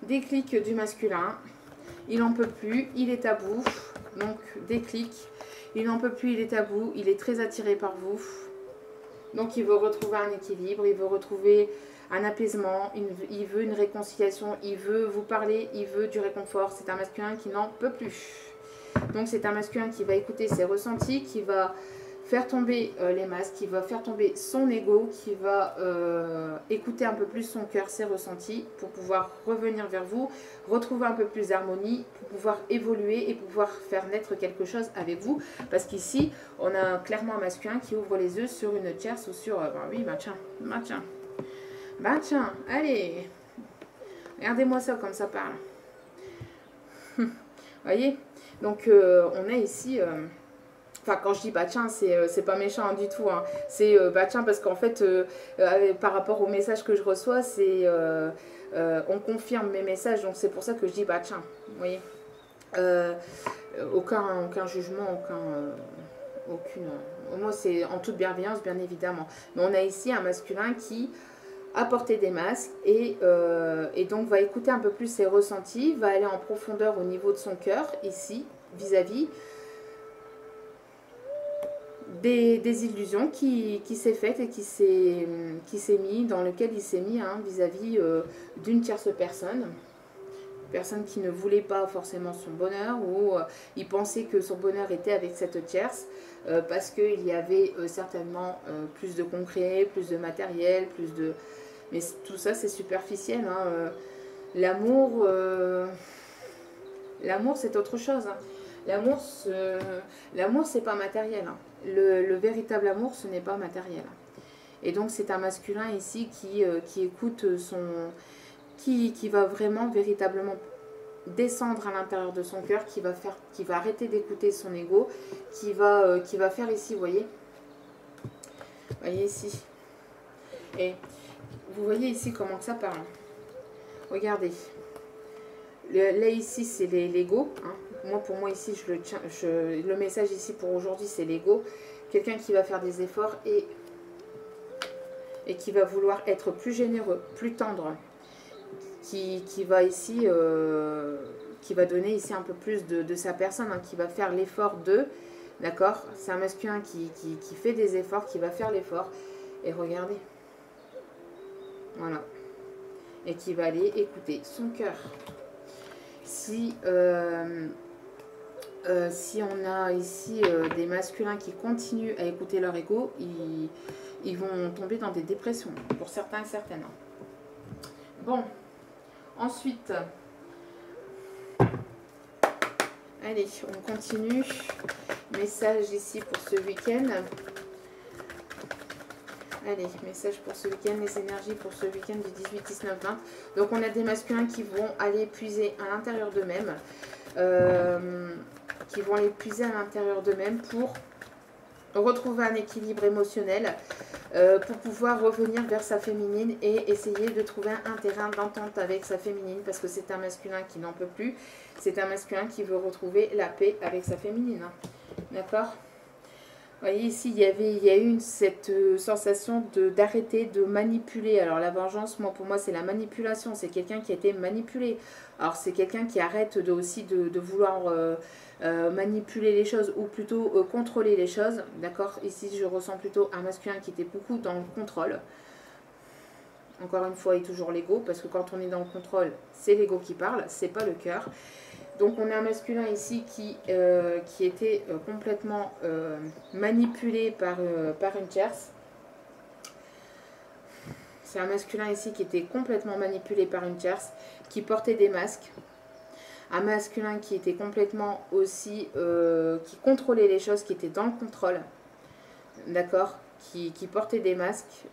Déclic du masculin. Il n'en peut plus, il est à bout, donc déclic, il n'en peut plus, il est à bout, il est très attiré par vous, donc il veut retrouver un équilibre, il veut retrouver un apaisement, il veut une réconciliation, il veut vous parler, il veut du réconfort. C'est un masculin qui n'en peut plus, donc c'est un masculin qui va écouter ses ressentis, qui va faire tomber les masques, qui va faire tomber son ego, qui va écouter un peu plus son cœur, ses ressentis, pour pouvoir revenir vers vous, retrouver un peu plus d'harmonie, pour pouvoir évoluer et pouvoir faire naître quelque chose avec vous. Parce qu'ici, on a clairement un masculin qui ouvre les yeux sur une tierce ou sur... oui, tiens, allez, regardez-moi ça comme ça parle. Vous voyez? Donc, on a ici... Enfin, quand je dis bah tiens, c'est pas méchant du tout, hein. C'est bah tiens, parce qu'en fait, par rapport aux messages que je reçois, c'est on confirme mes messages, donc c'est pour ça que je dis bah tiens, vous voyez. Aucun jugement, aucune. Moi, c'est en toute bienveillance, bien évidemment. Mais on a ici un masculin qui a porté des masques et donc va écouter un peu plus ses ressentis, va aller en profondeur au niveau de son cœur, ici, vis-à-vis des illusions qui s'est faite et qui s'est mis, dans lequel il s'est mis, hein, vis-à-vis d'une tierce personne. Personne qui ne voulait pas forcément son bonheur, ou il pensait que son bonheur était avec cette tierce, parce qu'il y avait certainement plus de concret, plus de matériel, plus de... Mais tout ça c'est superficiel, hein. L'amour, c'est autre chose, hein. L'amour c'est pas matériel, hein. Le véritable amour, ce n'est pas matériel. Et donc c'est un masculin ici qui écoute qui va vraiment véritablement descendre à l'intérieur de son cœur, qui va arrêter d'écouter son ego, qui va faire ici, vous voyez ici. Et vous voyez ici comment ça parle. Regardez. Là ici c'est l'ego, hein. Pour moi ici, le message ici pour aujourd'hui, c'est l'ego. Quelqu'un qui va faire des efforts et qui va vouloir être plus généreux, plus tendre, qui va ici, qui va donner ici un peu plus de sa personne, hein, qui va faire l'effort de, d'accord? C'est un masculin qui fait des efforts, qui va faire l'effort. Et regardez, voilà. Et qui va aller écouter son cœur. Si on a ici des masculins qui continuent à écouter leur ego, ils vont tomber dans des dépressions, pour certains et certaines. Bon, ensuite, allez, on continue. Message ici pour ce week-end. Allez, message pour ce week-end, les énergies pour ce week-end du 18, 19, 20. Donc on a des masculins qui vont aller puiser à l'intérieur d'eux-mêmes. Qui vont aller puiser à l'intérieur d'eux-mêmes pour retrouver un équilibre émotionnel pour pouvoir revenir vers sa féminine et essayer de trouver un terrain d'entente avec sa féminine, parce que c'est un masculin qui n'en peut plus, c'est un masculin qui veut retrouver la paix avec sa féminine. D'accord ? Vous voyez ici, il y a eu cette sensation d'arrêter de manipuler. Alors la vengeance, pour moi, c'est la manipulation. C'est quelqu'un qui a été manipulé. Alors c'est quelqu'un qui arrête aussi de vouloir manipuler les choses, ou plutôt contrôler les choses. D'accord ? Ici, je ressens plutôt un masculin qui était beaucoup dans le contrôle. Encore une fois, et toujours l'ego, parce que quand on est dans le contrôle, c'est l'ego qui parle, c'est pas le cœur. Donc on a un masculin ici qui était complètement manipulé par une tierce. C'est un masculin ici qui était complètement manipulé par une tierce, qui portait des masques. Un masculin qui était complètement aussi, qui contrôlait les choses, qui était dans le contrôle. D'accord ? Qui portait des masques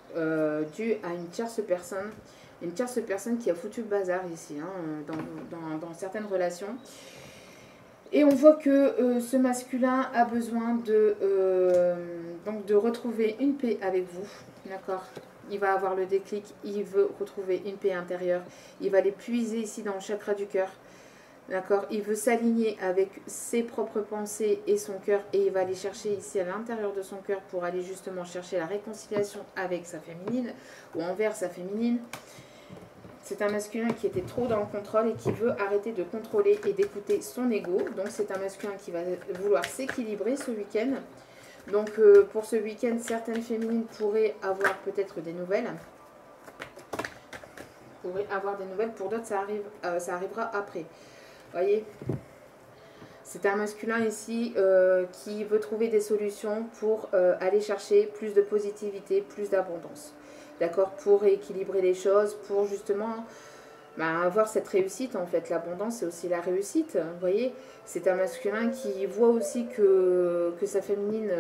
dus à une tierce personne. Une tierce personne qui a foutu le bazar ici, hein, dans certaines relations. Et on voit que ce masculin a besoin donc de retrouver une paix avec vous. D'accord ? Il va avoir le déclic, il veut retrouver une paix intérieure. Il va aller puiser ici dans le chakra du cœur. D'accord ? Il veut s'aligner avec ses propres pensées et son cœur. Et il va aller chercher ici à l'intérieur de son cœur pour aller justement chercher la réconciliation avec sa féminine ou envers sa féminine. C'est un masculin qui était trop dans le contrôle et qui veut arrêter de contrôler et d'écouter son ego. Donc c'est un masculin qui va vouloir s'équilibrer ce week-end. Donc pour ce week-end, certaines féminines pourraient avoir peut-être des nouvelles. Pour d'autres, ça arrivera après. Vous voyez ? C'est un masculin ici qui veut trouver des solutions pour aller chercher plus de positivité, plus d'abondance. D'accord, pour rééquilibrer les choses, pour justement avoir cette réussite en fait. L'abondance, c'est aussi la réussite. Vous voyez, c'est un masculin qui voit aussi que sa féminine,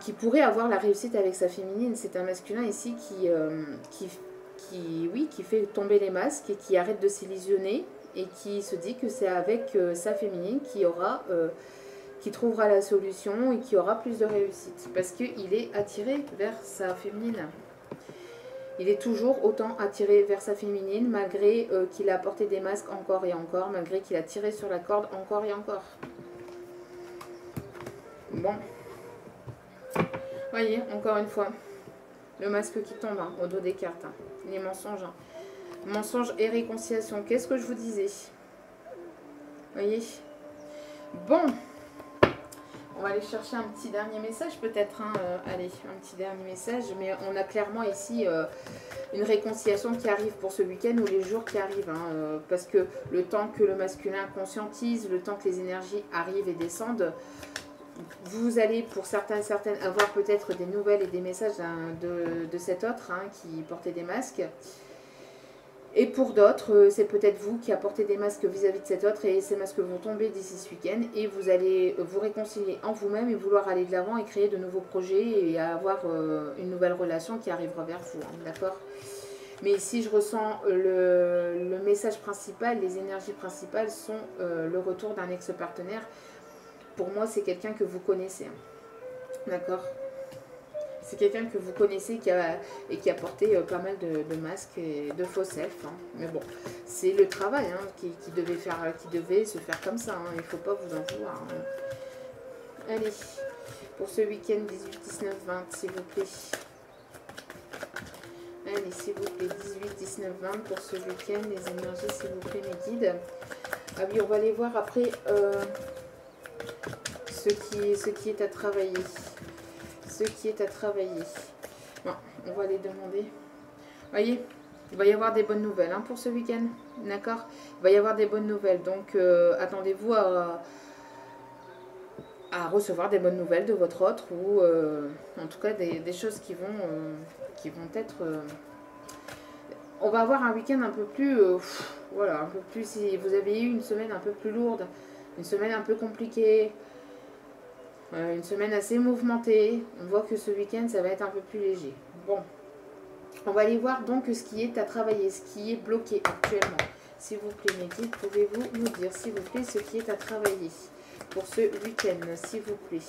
qui pourrait avoir la réussite avec sa féminine. C'est un masculin ici qui fait tomber les masques et qui arrête de s'illusionner et qui se dit que c'est avec sa féminine qui trouvera la solution et qui aura plus de réussite. Parce qu'il est attiré vers sa féminine. Il est toujours autant attiré vers sa féminine, malgré qu'il a porté des masques encore et encore, malgré qu'il a tiré sur la corde encore et encore. Bon. Voyez, encore une fois, le masque qui tombe au dos des cartes. Les mensonges. Mensonges et réconciliation. Qu'est-ce que je vous disais? Voyez. Bon. On va aller chercher un petit dernier message peut-être. Allez, un petit dernier message. Mais on a clairement ici une réconciliation qui arrive pour ce week-end ou les jours qui arrivent. Parce que le temps que le masculin conscientise, le temps que les énergies arrivent et descendent, vous allez pour certains et certaines avoir peut-être des nouvelles et des messages de cet autre qui portait des masques. Et pour d'autres, c'est peut-être vous qui apportez des masques vis-à-vis de cet autre et ces masques vont tomber d'ici ce week-end et vous allez vous réconcilier en vous-même et vouloir aller de l'avant et créer de nouveaux projets et avoir une nouvelle relation qui arrivera vers vous, d'accord? Mais ici, je ressens le message principal, les énergies principales sont le retour d'un ex-partenaire. Pour moi, c'est quelqu'un que vous connaissez, d'accord? C'est quelqu'un que vous connaissez qui a porté pas mal de masques et de faux selfs. Mais bon, c'est le travail qui devait se faire comme ça. Il ne faut pas vous en vouloir. Allez, pour ce week-end 18, 19, 20, s'il vous plaît. Allez, s'il vous plaît, 18, 19, 20 pour ce week-end. Les énergies, s'il vous plaît, mes guides. Ah oui, on va aller voir après ce qui est à travailler. Ce qui est à travailler. Bon, on va les demander. Voyez, il va y avoir des bonnes nouvelles pour ce week-end. D'accord? Il va y avoir des bonnes nouvelles. Donc, attendez-vous à recevoir des bonnes nouvelles de votre autre ou en tout cas des choses qui vont être... on va avoir un week-end un peu plus... voilà, un peu plus... Si vous avez eu une semaine un peu plus lourde, une semaine un peu compliquée, une semaine assez mouvementée. On voit que ce week-end, ça va être un peu plus léger. Bon, on va aller voir donc ce qui est à travailler, ce qui est bloqué actuellement. S'il vous plaît, mes guides, pouvez-vous nous dire, s'il vous plaît, ce qui est à travailler pour ce week-end, s'il vous plaît.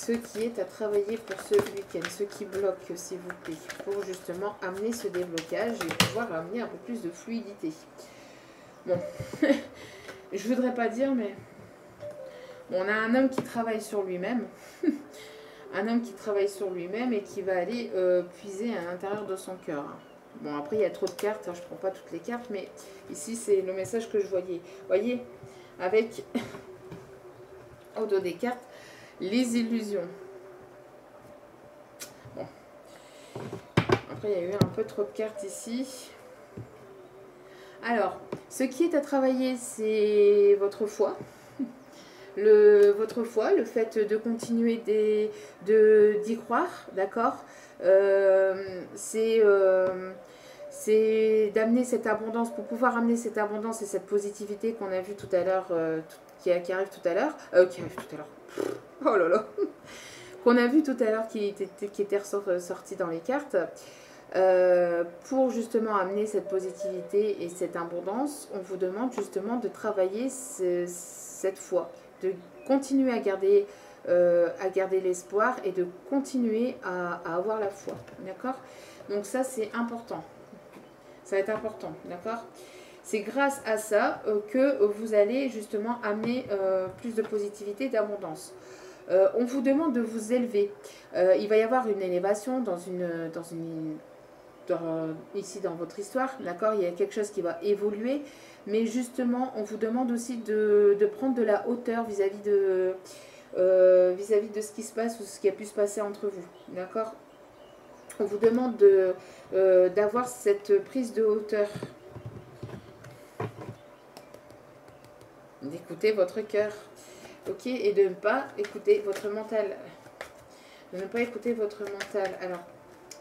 ce qui est à travailler pour ce week-end, ce qui bloque, s'il vous plaît, pour justement amener ce déblocage et pouvoir amener un peu plus de fluidité. Bon, je voudrais pas dire, mais bon, on a un homme qui travaille sur lui-même, un homme qui travaille sur lui-même et qui va aller puiser à l'intérieur de son cœur. Bon, après, il y a trop de cartes, hein, je ne prends pas toutes les cartes, mais ici, c'est le message que je voyais. Vous voyez, avec, au dos des cartes, les illusions. Bon. Après, il y a eu un peu trop de cartes ici. Alors, ce qui est à travailler, c'est votre foi. Votre foi, le fait de continuer d'y croire, d'accord, c'est d'amener cette abondance, pour pouvoir amener cette abondance et cette positivité qu'on a vu tout à l'heure, qui arrive tout à l'heure, oh là là, qu'on a vu tout à l'heure qui était ressorti dans les cartes, pour justement amener cette positivité et cette abondance, on vous demande justement de travailler cette foi, de continuer à garder l'espoir et de continuer à avoir la foi, d'accord? Donc ça, c'est important. Ça va être important, d'accord? C'est grâce à ça que vous allez justement amener plus de positivité, d'abondance. On vous demande de vous élever. Il va y avoir une élévation ici dans votre histoire, d'accord? Il y a quelque chose qui va évoluer, mais justement, on vous demande aussi de prendre de la hauteur vis-à-vis de ce qui se passe ou ce qui a pu se passer entre vous, d'accord? On vous demande d'avoir cette prise de hauteur, d'écouter votre cœur, ok, et de ne pas écouter votre mental, de ne pas écouter votre mental. Alors,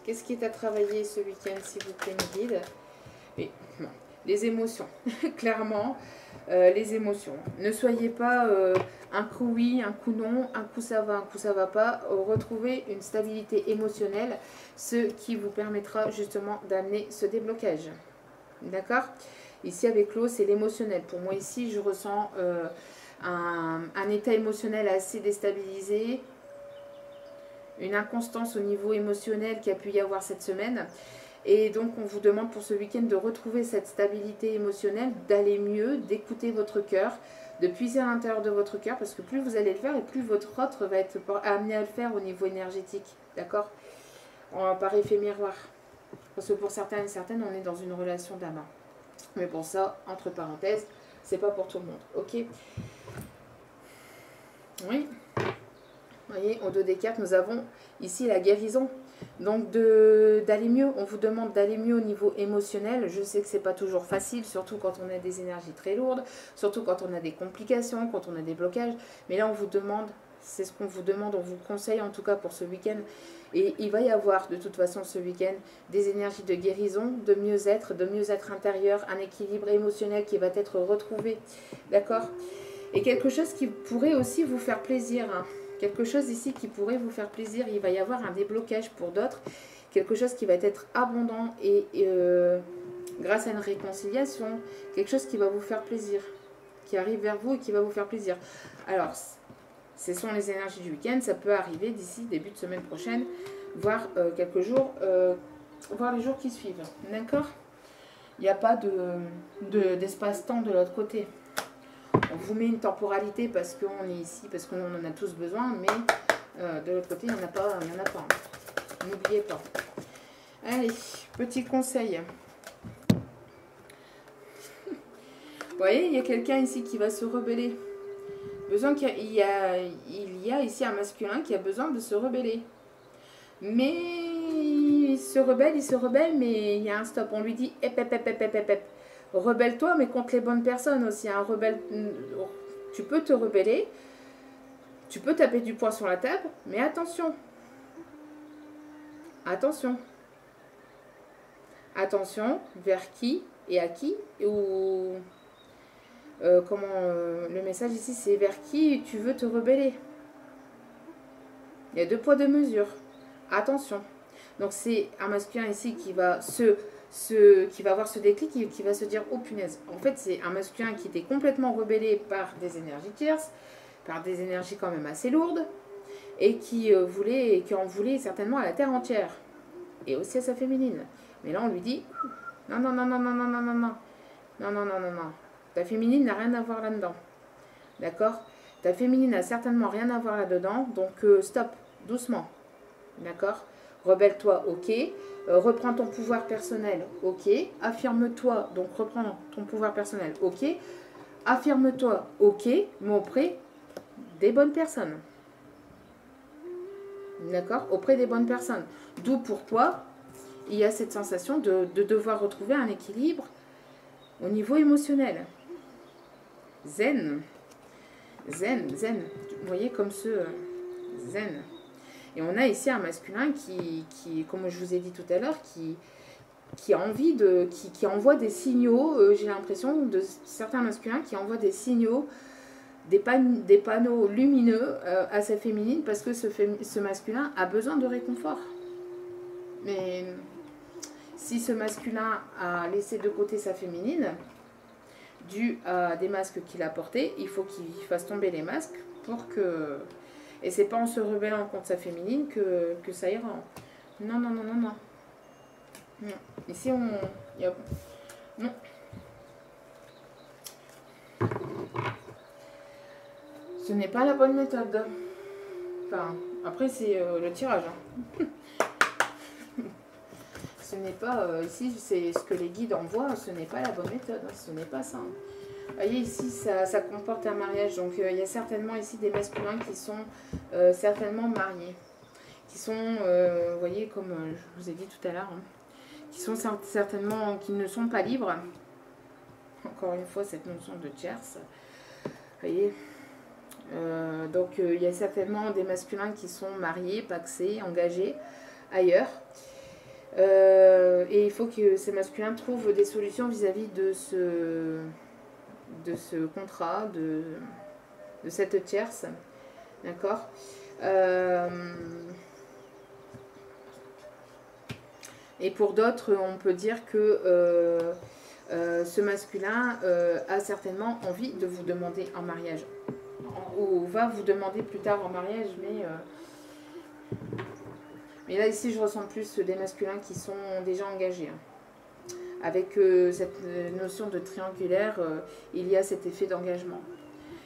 qu'est-ce qui est à travailler ce week-end, s'il vous plaît, mes guides? Oui, bon, les émotions, clairement, les émotions. Ne soyez pas un coup oui, un coup non, un coup ça va pas. Retrouvez une stabilité émotionnelle, ce qui vous permettra justement d'amener ce déblocage. D'accord? Ici, avec l'eau, c'est l'émotionnel. Pour moi, ici, je ressens un état émotionnel assez déstabilisé, une inconstance au niveau émotionnel qu'il y a pu y avoir cette semaine. Et donc, on vous demande pour ce week-end de retrouver cette stabilité émotionnelle, d'aller mieux, d'écouter votre cœur, de puiser à l'intérieur de votre cœur, parce que plus vous allez le faire et plus votre autre va être amené à le faire au niveau énergétique. D'accord? Par effet miroir. Parce que pour certains et certaines, on est dans une relation d'amant. Mais pour ça, entre parenthèses, c'est pas pour tout le monde. Ok? Oui. Vous voyez, au dos des cartes, nous avons ici la guérison. Donc d'aller mieux, on vous demande d'aller mieux au niveau émotionnel. Je sais que c'est pas toujours facile, surtout quand on a des énergies très lourdes, surtout quand on a des complications, quand on a des blocages. Mais là, on vous demande, c'est ce qu'on vous demande, on vous conseille en tout cas pour ce week-end. Et il va y avoir de toute façon ce week-end des énergies de guérison, de mieux-être intérieur, un équilibre émotionnel qui va être retrouvé. D'accord? Et quelque chose qui pourrait aussi vous faire plaisir, hein. Quelque chose ici qui pourrait vous faire plaisir. Il va y avoir un déblocage pour d'autres. Quelque chose qui va être abondant et grâce à une réconciliation, quelque chose qui va vous faire plaisir, qui arrive vers vous et qui va vous faire plaisir. Alors, ce sont les énergies du week-end. Ça peut arriver d'ici début de semaine prochaine, voire quelques jours, voire les jours qui suivent. D'accord? Il n'y a pas d'espace-temps de l'autre côté. On vous met une temporalité parce qu'on est ici, parce qu'on en a tous besoin, mais de l'autre côté, il n'y en a pas. N'oubliez pas. Allez, petit conseil. Vous voyez, il y a quelqu'un ici qui va se rebeller. Il y a ici un masculin qui a besoin de se rebeller. Mais il se rebelle, mais il y a un stop. On lui dit, rebelle-toi, mais contre les bonnes personnes aussi. Un rebelle, tu peux te rebeller, tu peux taper du poing sur la table, mais attention. Attention. Attention vers qui et à qui, ou le message ici, c'est vers qui tu veux te rebeller. Il y a 2 poids 2 mesures. Attention. Donc c'est un masculin ici qui va qui va avoir ce déclic, qui va se dire oh punaise. En fait, c'est un masculin qui était complètement rebellé par des énergies tierces, par des énergies quand même assez lourdes, et qui voulait, et qui en voulait certainement à la terre entière et aussi à sa féminine. Mais là, on lui dit non, non, non, non, non, non, non, non, non, non, non, non, non, non. Ta féminine n'a rien à voir là-dedans. D'accord? Ta féminine n'a certainement rien à voir là-dedans. Donc, stop, doucement. D'accord? Rebelle-toi, ok. Reprends ton pouvoir personnel, ok. Affirme-toi, donc reprends ton pouvoir personnel, ok. Affirme-toi, ok, mais auprès des bonnes personnes. D'accord? Auprès des bonnes personnes. D'où pour toi, il y a cette sensation de devoir retrouver un équilibre au niveau émotionnel. Zen. Zen, zen. Vous voyez comme ce zen. Et on a ici un masculin qui comme je vous ai dit tout à l'heure, qui a envie de, qui envoie des signaux, j'ai l'impression de certains masculins qui envoient des signaux, des panneaux lumineux à sa féminine parce que ce masculin a besoin de réconfort. Mais si ce masculin a laissé de côté sa féminine, dû à des masques qu'il a portés, il faut qu'il fasse tomber les masques pour que... Et c'est pas en se rebellant contre sa féminine que ça ira. Non, non, non, non, non. Non. Ici, on... Non. Ce n'est pas la bonne méthode. Enfin, après, c'est le tirage. Hein. Ce n'est pas... ici, c'est ce que les guides envoient. Ce n'est pas la bonne méthode. Hein. Ce n'est pas ça. Hein. Vous voyez, ici, ça comporte un mariage. Donc, il y a certainement ici des masculins qui sont certainement mariés. Qui sont, vous voyez, comme je vous ai dit tout à l'heure, hein, qui sont certainement, qui ne sont pas libres. Encore une fois, cette notion de tierce. Vous voyez, donc, il y a certainement des masculins qui sont mariés, pacsés, engagés ailleurs. Et il faut que ces masculins trouvent des solutions vis-à-vis de ce contrat, de cette tierce. D'accord? Et pour d'autres, on peut dire que ce masculin a certainement envie de vous demander en mariage. Ou va vous demander plus tard en mariage, mais là, ici, je ressens plus des masculins qui sont déjà engagés. Hein. Avec cette notion de triangulaire, il y a cet effet d'engagement.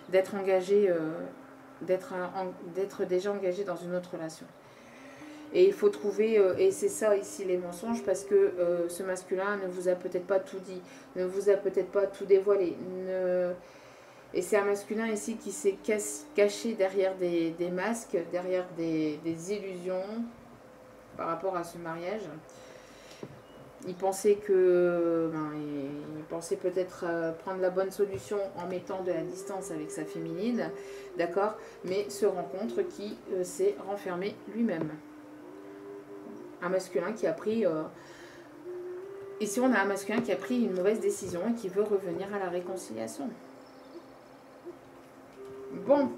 D'être engagé, d'être déjà engagé dans une autre relation. Et il faut trouver, et c'est ça ici les mensonges, parce que ce masculin ne vous a peut-être pas tout dit, ne vous a peut-être pas tout dévoilé. Et c'est un masculin ici qui s'est caché derrière des masques, derrière des illusions par rapport à ce mariage. Il pensait il pensait peut-être prendre la bonne solution en mettant de la distance avec sa féminine, d'accord, mais se rend compte qu'il s'est renfermé lui-même. Un masculin qui a pris... ici, on a un masculin qui a pris une mauvaise décision et qui veut revenir à la réconciliation. Bon.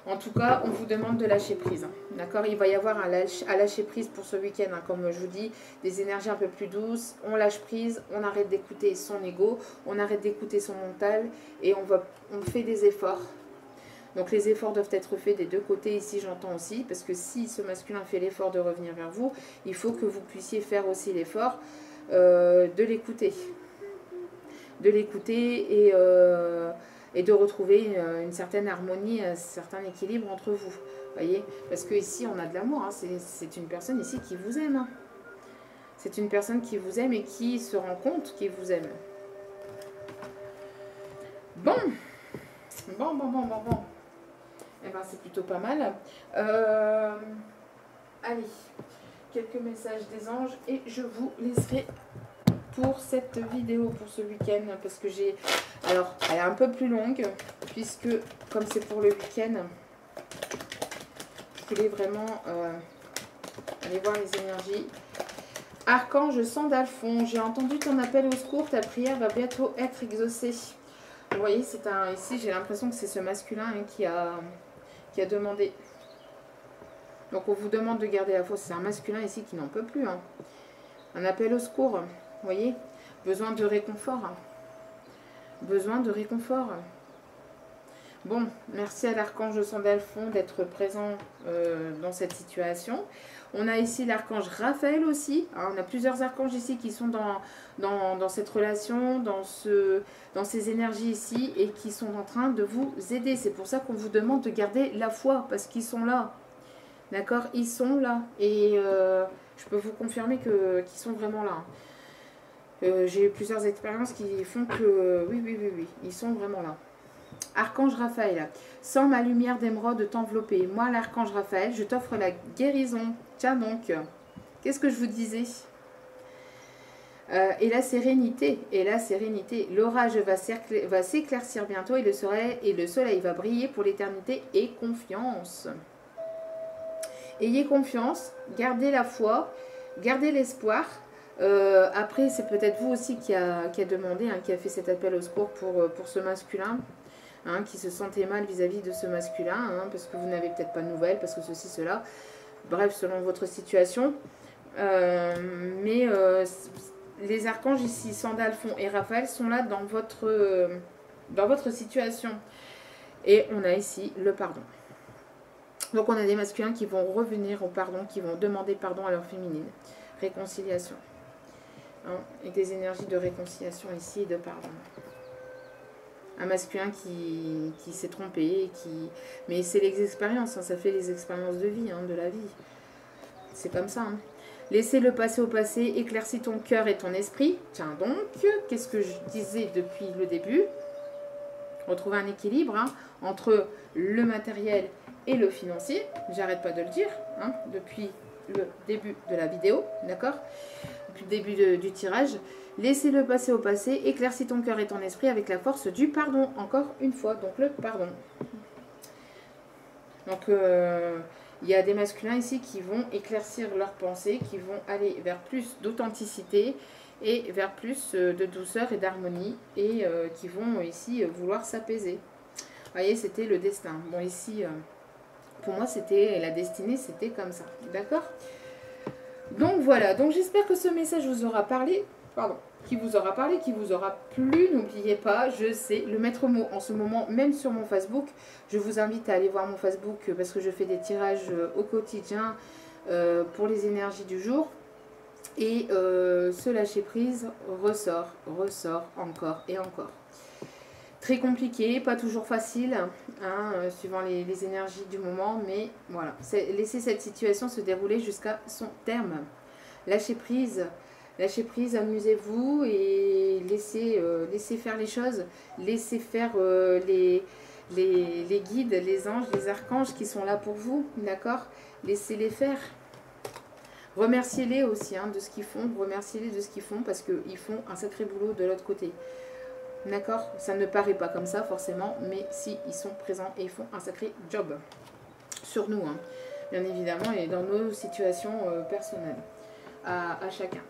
En tout cas, on vous demande de lâcher prise. Hein. D'accord? Il va y avoir à lâcher prise pour ce week-end. Hein, comme je vous dis, des énergies un peu plus douces. On lâche prise, on arrête d'écouter son ego, on arrête d'écouter son mental et on fait des efforts. Donc les efforts doivent être faits des deux côtés, ici j'entends aussi, parce que si ce masculin fait l'effort de revenir vers vous, il faut que vous puissiez faire aussi l'effort de l'écouter. De l'écouter et de retrouver une certaine harmonie, un certain équilibre entre vous. Voyez, parce que ici on a de l'amour, hein. C'est une personne ici qui vous aime. Hein. C'est une personne qui vous aime et qui se rend compte qu'il vous aime. Bon. Eh ben, c'est plutôt pas mal. Allez, quelques messages des anges et je vous laisserai pour cette vidéo, pour ce week-end, parce que j'ai... Alors, elle est un peu plus longue, puisque, comme c'est pour le week-end, je voulais vraiment aller voir les énergies. Archange Sandalphon, j'ai entendu ton appel au secours, ta prière va bientôt être exaucée. Vous voyez, ici, j'ai l'impression que c'est ce masculin hein, qui a demandé. Donc, on vous demande de garder la foi. C'est un masculin ici qui n'en peut plus. Hein. Un appel au secours. Vous voyez, besoin de réconfort. Hein. Besoin de réconfort. Bon, merci à l'archange Sandalphon d'être présent dans cette situation. On a ici l'archange Raphaël aussi. Hein, on a plusieurs archanges ici qui sont dans cette relation, dans ces énergies ici et qui sont en train de vous aider. C'est pour ça qu'on vous demande de garder la foi parce qu'ils sont là. D'accord? Ils sont là. Et je peux vous confirmer qu'ils sont vraiment là. J'ai eu plusieurs expériences qui font que oui, ils sont vraiment là. Archange Raphaël, sans ma lumière d'émeraude t'envelopper. Moi, l'archange Raphaël, je t'offre la guérison. Tiens donc, qu'est-ce que je vous disais? Et la sérénité, l'orage va s'éclaircir bientôt et le soleil va briller pour l'éternité et confiance. Ayez confiance, gardez la foi, gardez l'espoir. Après, c'est peut-être vous aussi qui a demandé, hein, qui a fait cet appel au secours pour ce masculin. Hein, qui se sentait mal vis-à-vis de ce masculin, hein, parce que vous n'avez peut-être pas de nouvelles, parce que ceci, cela. Bref, selon votre situation. Mais les archanges ici, Sandalphon et Raphaël, sont là dans votre situation. Et on a ici le pardon. Donc on a des masculins qui vont revenir au pardon, qui vont demander pardon à leur féminine. Réconciliation. Hein, et des énergies de réconciliation ici et de pardon. Un masculin qui s'est trompé, mais c'est les expériences, hein, ça fait les expériences de vie, hein, de la vie. C'est comme ça. Hein. Laissez le passé au passé, éclaircis ton cœur et ton esprit. Tiens donc, qu'est-ce que je disais depuis le début? Retrouver un équilibre hein, entre le matériel et le financier. J'arrête pas de le dire hein, depuis le début de la vidéo, d'accord? Depuis le début du tirage. Laissez-le passer au passé, éclaircis ton cœur et ton esprit avec la force du pardon. Encore une fois, donc le pardon. Donc, il y a des masculins ici qui vont éclaircir leurs pensées, qui vont aller vers plus d'authenticité et vers plus de douceur et d'harmonie et qui vont ici vouloir s'apaiser. Vous voyez, c'était le destin. Bon, ici, pour moi, c'était la destinée, c'était comme ça. D'accord? Donc, voilà. Donc, j'espère que ce message vous aura parlé. Pardon. Qui vous aura parlé, qui vous aura plu. N'oubliez pas, je sais, le maître mot en ce moment, même sur mon Facebook. Je vous invite à aller voir mon Facebook parce que je fais des tirages au quotidien pour les énergies du jour. Et ce lâcher prise ressort encore et encore. Très compliqué, pas toujours facile, hein, suivant les énergies du moment. Mais voilà, laissez cette situation se dérouler jusqu'à son terme. Lâcher prise, amusez-vous et laissez faire les choses. Laissez faire les guides, les anges, les archanges qui sont là pour vous, d'accord? Laissez-les faire. Remerciez-les aussi hein, de ce qu'ils font. Remerciez-les de ce qu'ils font parce qu'ils font un sacré boulot de l'autre côté. D'accord? Ça ne paraît pas comme ça forcément, mais si, ils sont présents et ils font un sacré job. Sur nous, hein, bien évidemment, et dans nos situations personnelles. À chacun.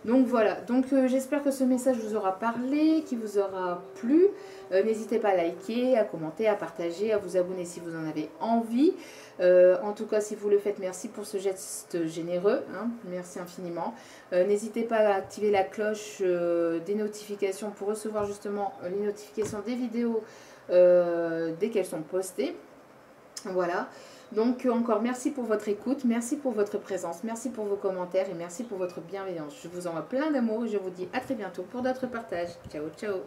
Donc voilà, donc j'espère que ce message vous aura parlé, qui vous aura plu. N'hésitez pas à liker, à commenter, à partager, à vous abonner si vous en avez envie. En tout cas, si vous le faites, merci pour ce geste généreux. Hein, merci infiniment. N'hésitez pas à activer la cloche des notifications pour recevoir justement les notifications des vidéos dès qu'elles sont postées. Voilà. Donc encore merci pour votre écoute, merci pour votre présence, merci pour vos commentaires et merci pour votre bienveillance. Je vous envoie plein d'amour et je vous dis à très bientôt pour d'autres partages. Ciao, ciao.